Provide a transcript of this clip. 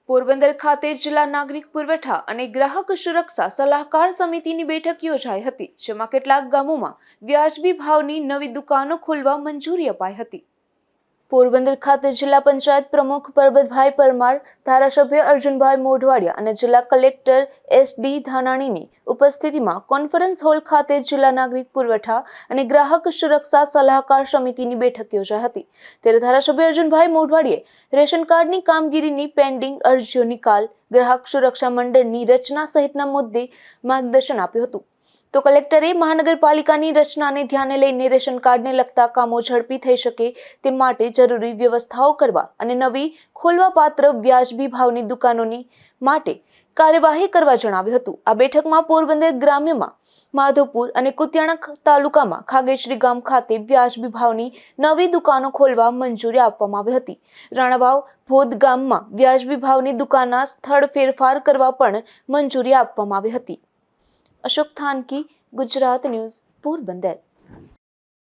પોરબંદર ખાતે જિલ્લા નાગરિક પુરવઠા અને ગ્રાહક સુરક્ષા સલાહકાર સમિતિની બેઠક યોજાઈ હતી, જેમાં કેટલાક ગામોમાં વ્યાજબી ભાવની નવી દુકાનો ખોલવા મંજૂરી અપાઈ હતી। પોરબંદર ખાતે જિલ્લા પંચાયત પ્રમુખ પરબતભાઈ પરમાર, ધારાસભ્ય અર્જુનભાઈ મોઢવાડિયા અને જિલ્લા કલેક્ટર SD ધાનાણીની ઉપસ્થિતિમાં કોન્ફરન્સ હોલ ખાતે જિલ્લા નાગરિક પુરવઠા અને ગ્રાહક સુરક્ષા સલાહકાર સમિતિની બેઠક યોજાઈ હતી। ત્યારે ધારાસભ્ય અર્જુનભાઈ મોઢવાડિયાએ રેશન કાર્ડની કામગીરીની પેન્ડિંગ અરજીઓ નિકાલ, ગ્રાહક સુરક્ષા મંડળની રચના સહિતના મુદ્દે માર્ગદર્શન આપ્યું હતું। તો કલેક્ટરે મહાનગરપાલિકાની રચનાને ધ્યાને લઈને રેશન કાર્ડને લગતા કામો ઝડપી થઈ શકે તે માટે જરૂરી વ્યવસ્થાઓ કરવા અને નવી ખોલવાપાત્ર વ્યાજબી ભાવની દુકાનોની માટે કાર્યવાહી કરવા જણાવ્યું હતું। આ બેઠકમાં પોરબંદર ગ્રામ્યમાં માધવપુર અને કુતિયાણા તાલુકામાં ખાગેશ્રી ગામ ખાતે વ્યાજબી ભાવની નવી દુકાનો ખોલવા મંજૂરી આપવામાં આવી હતી। રાણાવાવ ભોદ ગામમાં વ્યાજબી ભાવની દુકાનના સ્થળ ફેરફાર કરવા પણ મંજૂરી આપવામાં આવી હતી। અશોક થાનકી, ગુજરાત ન્યૂઝ, પોરબંદર।